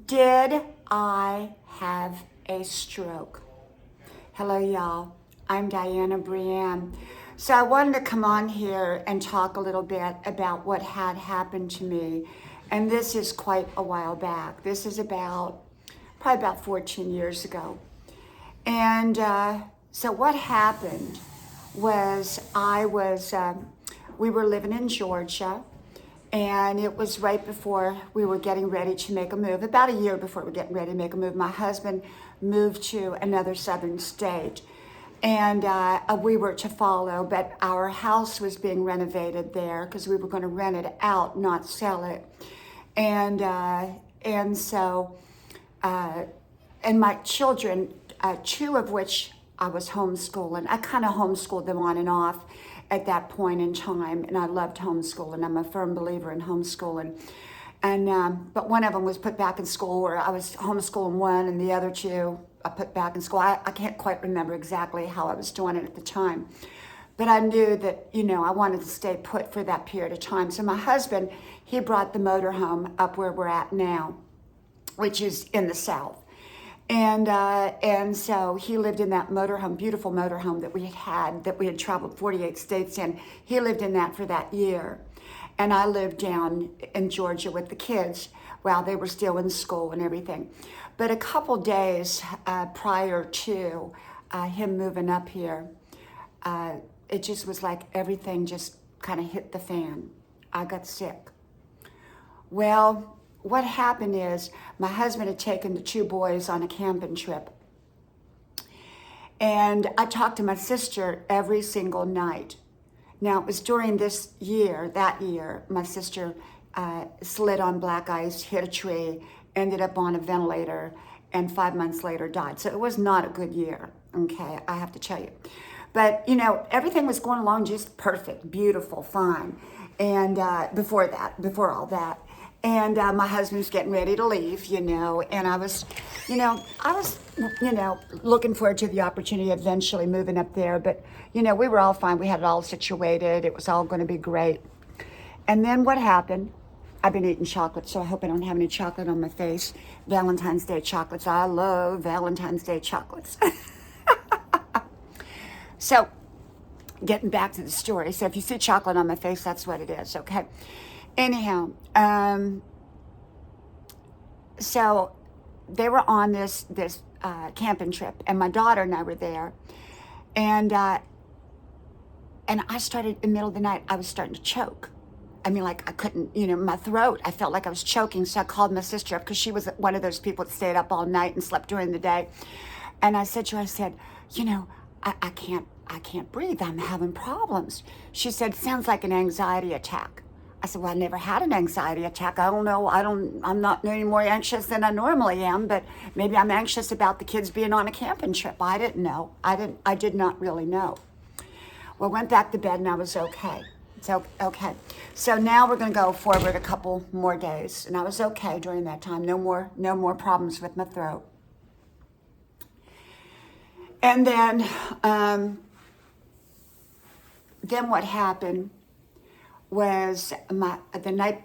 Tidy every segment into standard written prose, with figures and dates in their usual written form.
Did I have a stroke? Hello, y'all. I'm Diana Brienne. So I wanted to come on here and talk a little bit about what had happened to me. And this is quite a while back. This is probably about 14 years ago. And so what happened was we were living in Georgia, and it was right before we were getting ready to make a move, about a year before we were getting ready to make a move. My husband moved to another southern state, and we were to follow, but our house was being renovated there because we were going to rent it out, not sell it. And my children, two of which I was homeschooling. I kind of homeschooled them on and off at that point in time, and I loved homeschooling. I'm a firm believer in homeschooling. And but one of them was put back in school, where I was homeschooling one, and the other two I put back in school. I can't quite remember exactly how I was doing it at the time, but I knew that, I wanted to stay put for that period of time. So my husband, he brought the motorhome up where we're at now, which is in the South. And so he lived in that motorhome, beautiful motorhome that we had traveled 48 states in. He lived in that for that year. And I lived down in Georgia with the kids while they were still in school and everything. But a couple days prior to him moving up here, it just was like everything just kind of hit the fan. I got sick. Well, what happened is my husband had taken the two boys on a camping trip. And I talked to my sister every single night. Now, it was during that year, my sister slid on black ice, hit a tree, ended up on a ventilator, and 5 months later died. So it was not a good year, okay, I have to tell you. But, everything was going along just perfect, beautiful, fine. And before all that. And my husband was getting ready to leave, and I was looking forward to the opportunity of eventually moving up there. But, we were all fine. We had it all situated. It was all going to be great. And then what happened? I've been eating chocolate, so I hope I don't have any chocolate on my face. Valentine's Day chocolates. I love Valentine's Day chocolates. So, getting back to the story. So if you see chocolate on my face, that's what it is, okay? Anyhow, so they were on this camping trip, and my daughter and I were there, and I started, in the middle of the night, I was starting to choke. I mean, like I couldn't, my throat, I felt like I was choking, so I called my sister up, because she was one of those people that stayed up all night and slept during the day, and I said to her, I said, I can't breathe, I'm having problems. She said, sounds like an anxiety attack. I said, well, I never had an anxiety attack. I don't know. I'm not any more anxious than I normally am, but maybe I'm anxious about the kids being on a camping trip. I didn't know. I did not really know. Well, I went back to bed and I was okay. It's okay. So now we're going to go forward a couple more days, and I was okay during that time. No more problems with my throat. And then what happened was the night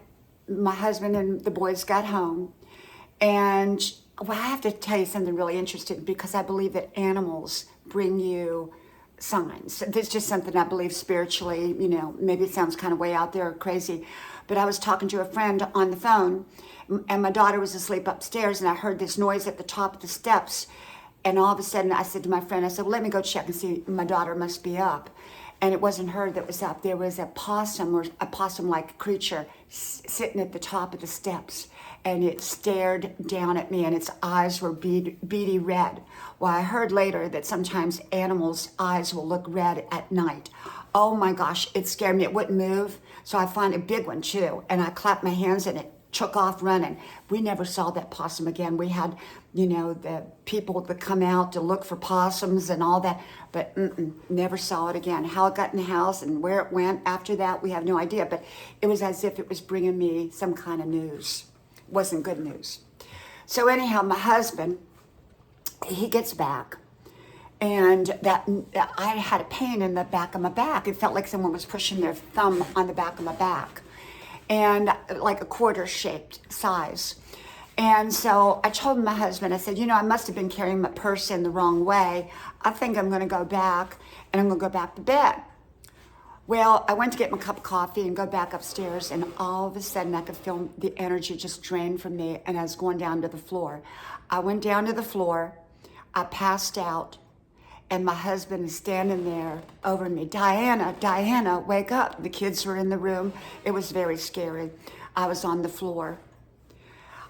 my husband and the boys got home, and I have to tell you something really interesting, because I believe that animals bring you signs. This is just something I believe spiritually. Maybe it sounds kind of way out there or crazy, but I was talking to a friend on the phone, and my daughter was asleep upstairs, and I heard this noise at the top of the steps, and all of a sudden I said to my friend, I said, well, let me go check and see, my daughter must be up. And it wasn't her that was up. There was a possum, or a possum-like creature, sitting at the top of the steps. And it stared down at me, and its eyes were beady red. Well, I heard later that sometimes animals' eyes will look red at night. Oh my gosh, it scared me. It wouldn't move. So I found a big one too, and I clapped my hands, and it took off running. We never saw that possum again. We had, the people that come out to look for possums and all that, but never saw it again. How it got in the house and where it went after that, we have no idea, but it was as if it was bringing me some kind of news. It wasn't good news. So anyhow, my husband, he gets back, and I had a pain in the back of my back. It felt like someone was pushing their thumb on the back of my back, and like a quarter shaped size. And so I told my husband, I said, I must have been carrying my purse in the wrong way. I think I'm going to go back, and I'm going to go back to bed. Well, I went to get my cup of coffee and go back upstairs, and all of a sudden I could feel the energy just drain from me, and I was going down to the floor. I went down to the floor, I passed out, and my husband is standing there over me. Diana, wake up. The kids were in the room. It was very scary. I was on the floor.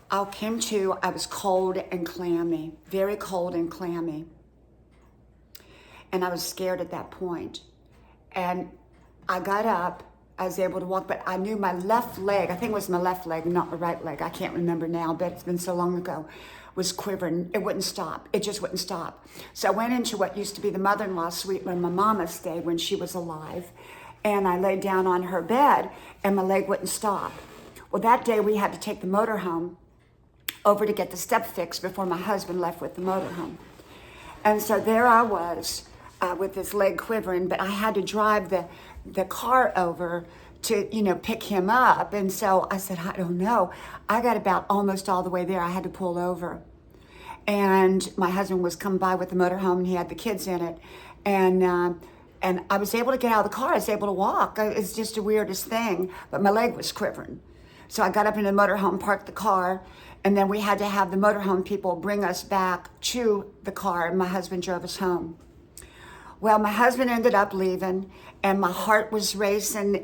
I came to, I was cold and clammy, very cold and clammy. And I was scared at that point. And I got up, I was able to walk, but I knew my left leg, I think it was my left leg, not my right leg, I can't remember now, but it's been so long ago, was quivering. It wouldn't stop. It just wouldn't stop. So I went into what used to be the mother-in-law suite where my mama stayed when she was alive, and I laid down on her bed, and my leg wouldn't stop. Well, that day we had to take the motorhome over to get the step fixed before my husband left with the motorhome. And so there I was with this leg quivering, but I had to drive the car over to, pick him up. And so I said, I don't know. I got about almost all the way there. I had to pull over. And my husband was coming by with the motorhome, and he had the kids in it. And I was able to get out of the car. I was able to walk. It's just the weirdest thing. But my leg was quivering. So I got up in the motorhome, parked the car, and then we had to have the motorhome people bring us back to the car, and my husband drove us home. Well, my husband ended up leaving, and my heart was racing.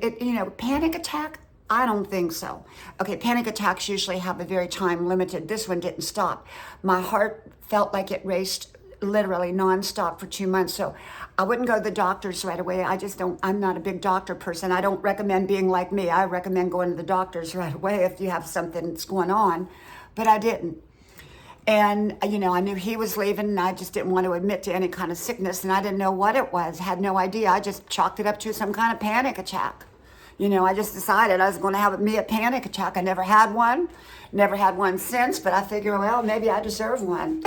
Panic attack? I don't think so. Okay, panic attacks usually have a very time limited. This one didn't stop. My heart felt like it raced literally nonstop for 2 months. So I wouldn't go to the doctors right away. I'm not a big doctor person. I don't recommend being like me. I recommend going to the doctors right away if you have something that's going on, but I didn't. And, I knew he was leaving, and I just didn't want to admit to any kind of sickness, and I didn't know what it was, had no idea. I just chalked it up to some kind of panic attack. I just decided I was going to have a panic attack. I never had one since, but I figured, well, maybe I deserve one.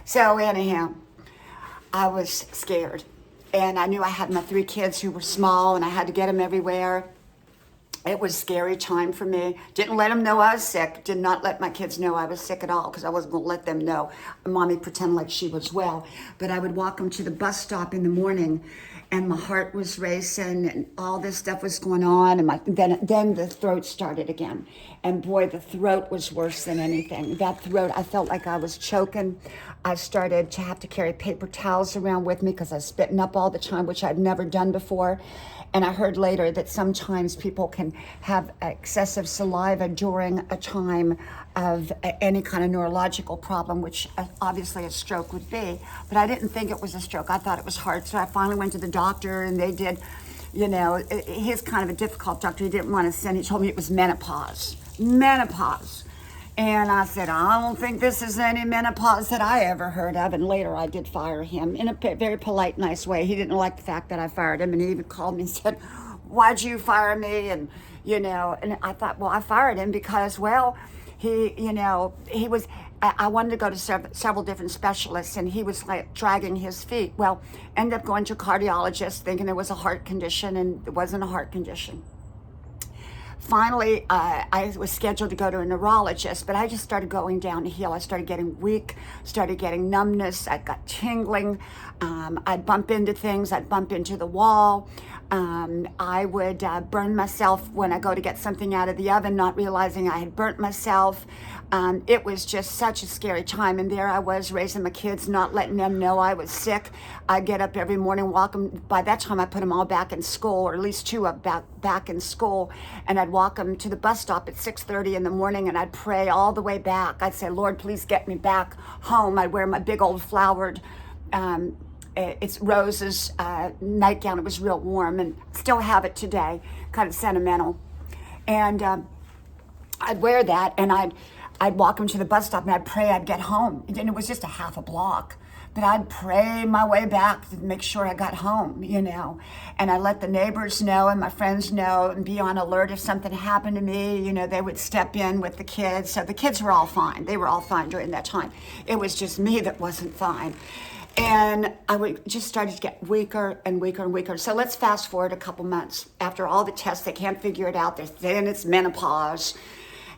So anyhow, I was scared, and I knew I had my 3 kids who were small, and I had to get them everywhere. It was a scary time for me. Didn't let them know I was sick. Did not let my kids know I was sick at all, because I wasn't going to let them know. Mommy pretend like she was well. But I would walk them to the bus stop in the morning, and my heart was racing, and all this stuff was going on. And then the throat started again. And boy, the throat was worse than anything. That throat, I felt like I was choking. I started to have to carry paper towels around with me because I was spitting up all the time, which I'd never done before. And I heard later that sometimes people can have excessive saliva during a time of any kind of neurological problem, which obviously a stroke would be. But I didn't think it was a stroke. I thought it was heart. So I finally went to the doctor, and they did, he's kind of a difficult doctor. He didn't want to send, he told me it was menopause. And I said, I don't think this is any menopause that I ever heard of. And later I did fire him in a very polite, nice way. He didn't like the fact that I fired him. And he even called me and said, why'd you fire me? And, and I thought, well, I fired him because, well, I wanted to go to several different specialists, and he was like dragging his feet. Well, ended up going to a cardiologist thinking it was a heart condition, and it wasn't a heart condition. Finally, I was scheduled to go to a neurologist, but I just started going downhill. I started getting weak, started getting numbness. I got tingling. I'd bump into things. I'd bump into the wall. I would burn myself when I go to get something out of the oven, not realizing I had burnt myself. It was just such a scary time. And there I was raising my kids, not letting them know I was sick. I'd get up every morning, walk them. By that time, I put them all back in school, or at least 2 back in school. And I'd walk them to the bus stop at 6:30 in the morning, and I'd pray all the way back. I'd say, Lord, please get me back home. I'd wear my big old flowered, it's roses nightgown. It was real warm, and still have it today, kind of sentimental. And I'd wear that, and I'd walk them to the bus stop, and I'd pray I'd get home. And it was just a half a block. But I'd pray my way back to make sure I got home, And I let the neighbors know and my friends know and be on alert if something happened to me. They would step in with the kids. So the kids were all fine. They were all fine during that time. It was just me that wasn't fine. And just started to get weaker and weaker and weaker. So let's fast forward a couple months. After all the tests, they can't figure it out. They're saying it's menopause.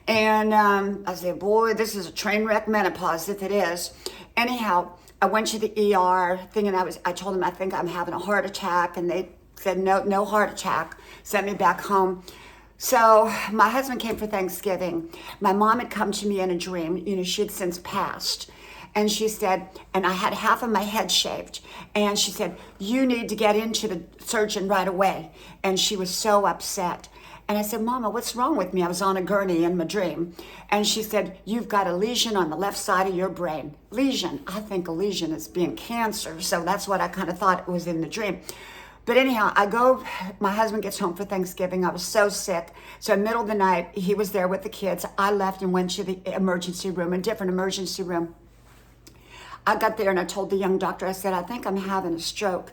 And I said, boy, this is a train wreck menopause, if it is. Anyhow, I went to the ER thinking I told them I think I'm having a heart attack, and they said no heart attack, sent me back home. So my husband came for Thanksgiving. My mom had come to me in a dream. She had since passed. And she said, and I had half of my head shaved. And she said, you need to get into the surgeon right away. And she was so upset. And I said, Mama, what's wrong with me? I was on a gurney in my dream. And she said, you've got a lesion on the left side of your brain. Lesion. I think a lesion is being cancer. So that's what I kind of thought was in the dream. But anyhow, my husband gets home for Thanksgiving. I was so sick. So in the middle of the night, he was there with the kids. I left and went to the emergency room, a different emergency room. I got there and I told the young doctor, I said, I think I'm having a stroke.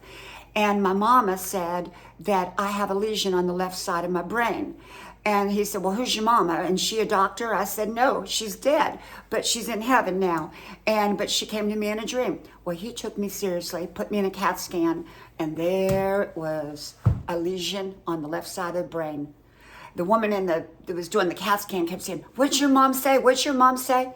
And my mama said that I have a lesion on the left side of my brain. And he said, well, who's your mama? And she a doctor? I said, no, she's dead, but she's in heaven now. But she came to me in a dream. Well, he took me seriously, put me in a CAT scan, and there was a lesion on the left side of the brain. The woman that was doing the CAT scan kept saying, what's your mom say? What's your mom say?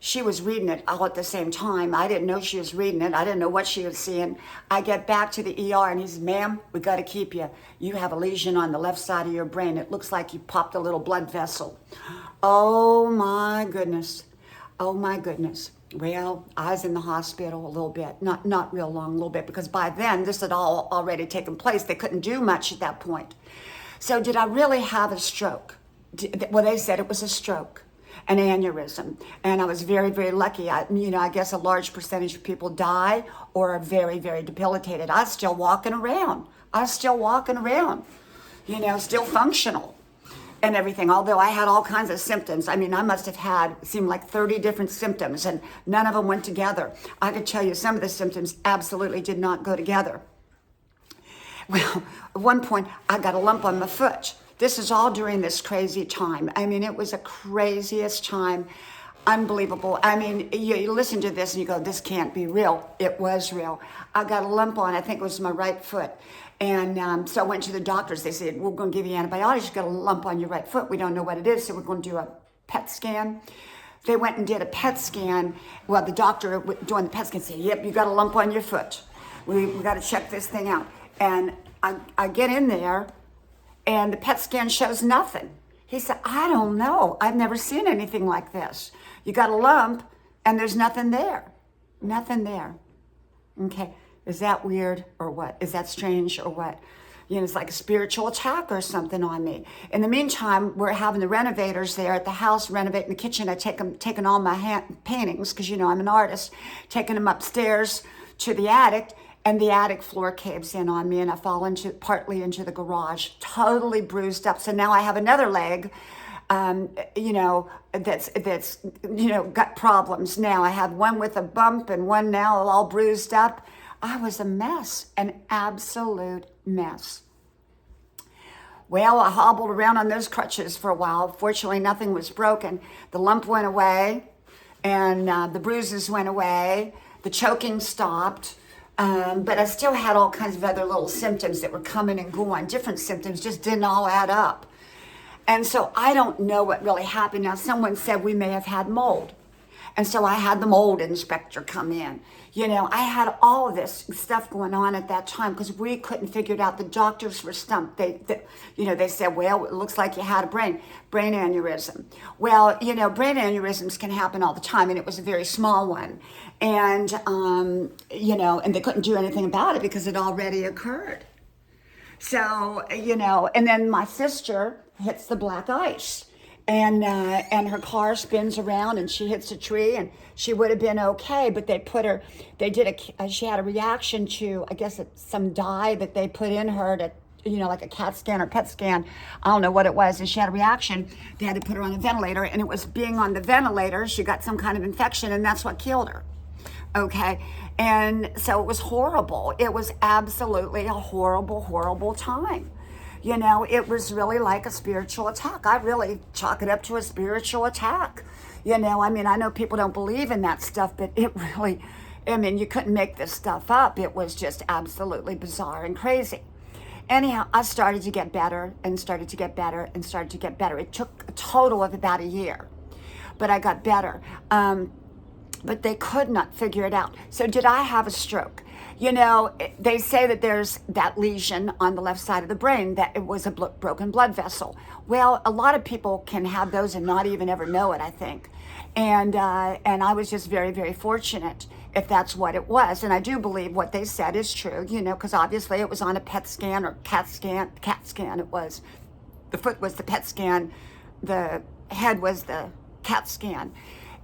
She was reading it all at the same time. I didn't know she was reading it. I didn't know what she was seeing. I get back to the ER and he says, ma'am, we got to keep you. You have a lesion on the left side of your brain. It looks like you popped a little blood vessel. Oh my goodness. Oh my goodness. Well, I was in the hospital a little bit, not real long, a little bit, because by then this had all already taken place. They couldn't do much at that point. So did I really have a stroke? Well, they said it was a stroke. An aneurysm. And I was very, very lucky. I guess a large percentage of people die or are very, very debilitated. I was still walking around. Still functional and everything. Although I had all kinds of symptoms. I must have seemed like 30 different symptoms, and none of them went together. I could tell you some of the symptoms absolutely did not go together. Well, at one point, I got a lump on my foot. This is all during this crazy time. It was the craziest time. Unbelievable. You listen to this and you go, this can't be real. It was real. I got a lump on, I think it was my right foot. And so I went to the doctors. They said, we're going to give you antibiotics. You got a lump on your right foot. We don't know what it is, so we're going to do a PET scan. They went and did a PET scan. Well, the doctor doing the PET scan said, yep, you got a lump on your foot. We got to check this thing out. And I get in there, and the PET scan shows nothing. He said, I don't know. I've never seen anything like this. You got a lump and there's nothing there. Nothing there. Okay. Is that weird or what? Is that strange or what? It's like a spiritual attack or something on me. In the meantime, we're having the renovators there at the house, renovating the kitchen. I taken all my paintings, because I'm an artist, taking them upstairs to the attic. And the attic floor caves in on me, and I fall partly into the garage, totally bruised up. So now I have another leg, that's got problems now. I have one with a bump and one now all bruised up. I was a mess, an absolute mess. Well, I hobbled around on those crutches for a while. Fortunately, nothing was broken. The lump went away, and the bruises went away. The choking stopped. But I still had all kinds of other little symptoms that were coming and going. Different symptoms just didn't all add up. And so I don't know what really happened. Now, someone said we may have had mold. And so I had the mold inspector come in. I had all of this stuff going on at that time because we couldn't figure it out. The doctors were stumped. They said, well, it looks like you had a brain aneurysm. Well, brain aneurysms can happen all the time, and it was a very small one. And, and they couldn't do anything about it because it already occurred. So, and then my sister hits the black ice. And her car spins around and she hits a tree, and she would have been okay, but she had a reaction to, I guess it's some dye that they put in her to, like a CAT scan or PET scan. I don't know what it was. And she had a reaction. They had to put her on a ventilator, and it was being on the ventilator. She got some kind of infection, and that's what killed her. Okay. And so it was horrible. It was absolutely a horrible, horrible time. It was really like a spiritual attack. I really chalk it up to a spiritual attack. I know people don't believe in that stuff, but it really, you couldn't make this stuff up. It was just absolutely bizarre and crazy. anyhow, I started to get better and started to get better and started to get better. It took a total of about a year, but I got better. But they could not figure it out. So did I have a stroke? You know, they say that there's that lesion on the left side of the brain, that it was a broken blood vessel. Well, a lot of people can have those and not even ever know it, I think. And I was just very, very fortunate if that's what it was. And I do believe what they said is true, you know, because obviously it was on a PET scan or CAT scan it was. The foot was the PET scan, the head was the CAT scan.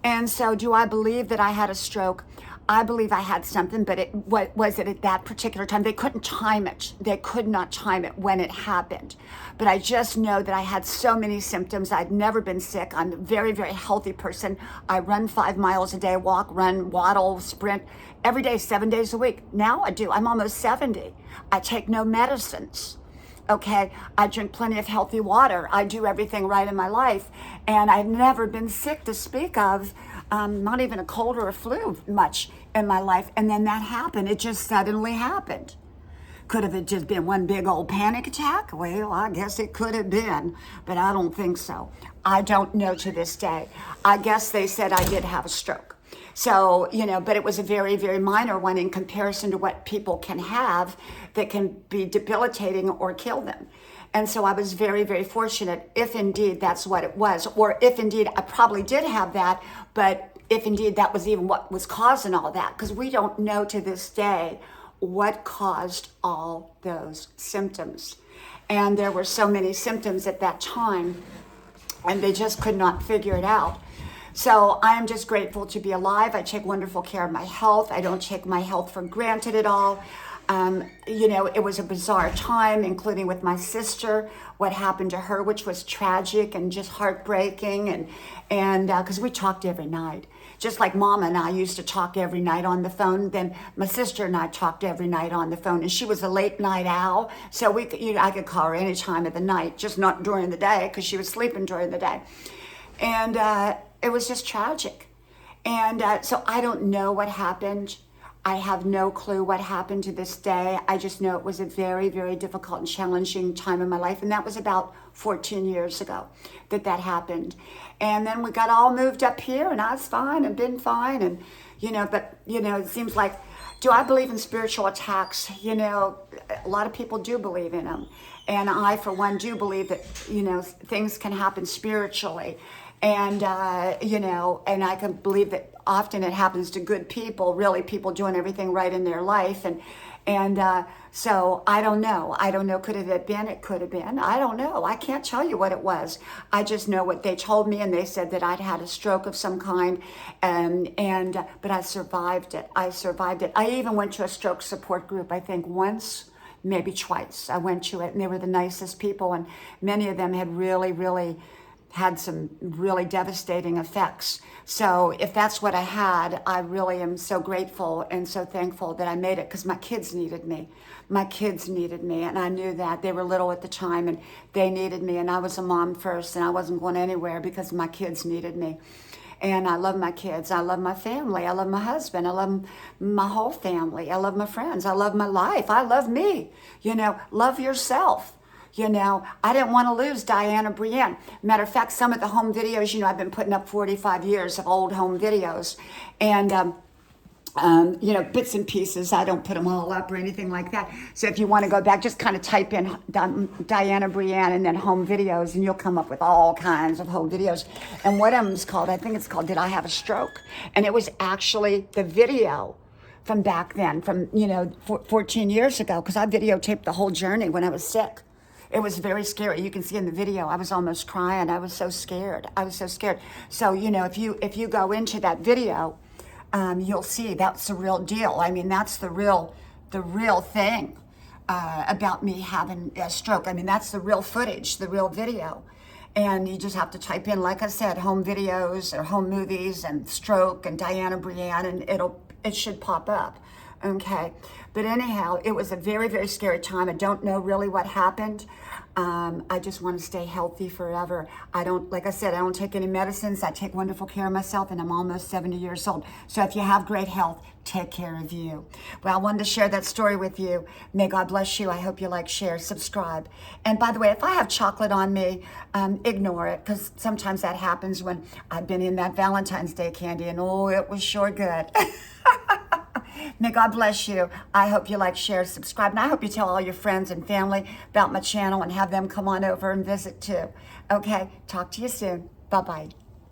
And so do I believe that I had a stroke? I believe I had something, but what was it at that particular time? They couldn't time it. They could not time it when it happened. But I just know that I had so many symptoms. I'd never been sick. I'm a very, very healthy person. I run 5 miles a day, walk, run, waddle, sprint every day, 7 days a week. Now I do. I'm almost 70. I take no medicines. Okay, I drink plenty of healthy water. I do everything right in my life. And I've never been sick to speak of, not even a cold or a flu much in my life. And then that happened. It just suddenly happened. Could have it just been one big old panic attack? Well, I guess it could have been, but I don't think so. I don't know to this day. I guess they said I did have a stroke. So, you know, but it was a very, very minor one in comparison to what people can have that can be debilitating or kill them. And so I was very, very fortunate if indeed that's what it was, or if indeed I probably did have that, but if indeed that was even what was causing all that, because we don't know to this day what caused all those symptoms. And there were so many symptoms at that time, and they just could not figure it out. So I am just grateful to be alive. I take wonderful care of my health. I don't take my health for granted at all. You know, it was a bizarre time, including with my sister, what happened to her, which was tragic and just heartbreaking. And because we talked every night, just like Mama and I used to talk every night on the phone. Then my sister and I talked every night on the phone, and she was a late night owl. So I could call her any time of the night, just not during the day because she was sleeping during the day. And it was just tragic. And so I don't know what happened. I have no clue what happened to this day. I just know it was a very, very difficult and challenging time in my life. And that was about 14 years ago that happened. And then we got all moved up here, and I was fine and been fine. And, you know, but, you know, it seems like, do I believe in spiritual attacks? You know, a lot of people do believe in them. And I, for one, do believe that, you know, things can happen spiritually. And, you know, and I can believe that often it happens to good people, really people doing everything right in their life. And so I don't know. Could it have been? It could have been. I don't know. I can't tell you what it was. I just know what they told me, and they said that I'd had a stroke of some kind. But I survived it. I even went to a stroke support group, I think once, maybe twice. I went to it, and they were the nicest people. And many of them had really, really had some really devastating effects. So if that's what I had, I really am so grateful and so thankful that I made it, because my kids needed me. And I knew that. They were little at the time, and they needed me, and I was a mom first, and I wasn't going anywhere because my kids needed me. And I love my kids. I love my family. I love my husband. I love my whole family. I love my friends. I love my life. I love me. You know, love yourself. You know, I didn't want to lose Diana Brienne. Matter of fact, some of the home videos, you know, I've been putting up 45 years of old home videos. And, you know, bits and pieces. I don't put them all up or anything like that. So if you want to go back, just kind of type in Diana Brienne and then home videos, and you'll come up with all kinds of home videos. And one of them's called, I think it's called, Did I Have a Stroke? And it was actually the video from back then, from, you know, 14 years ago, because I videotaped the whole journey when I was sick. It was very scary. You can see in the video, I was almost crying. I was so scared. So, you know, if you go into that video, you'll see that's the real deal. I mean, that's the real thing about me having a stroke. I mean, that's the real footage, the real video. And you just have to type in, like I said, home videos or home movies and stroke and Diana Brienne, and it should pop up. Okay. But anyhow, it was a very, very scary time. I don't know really what happened. I just want to stay healthy forever. I don't, like I said, I don't take any medicines. I take wonderful care of myself, and I'm almost 70 years old. So if you have great health, take care of you. Well, I wanted to share that story with you. May God bless you. I hope you like, share, subscribe. And by the way, if I have chocolate on me, ignore it, because sometimes that happens when I've been in that Valentine's Day candy, and oh, it was sure good. May God bless you. I hope you like, share, subscribe, and I hope you tell all your friends and family about my channel and have them come on over and visit too. Okay, talk to you soon. Bye-bye.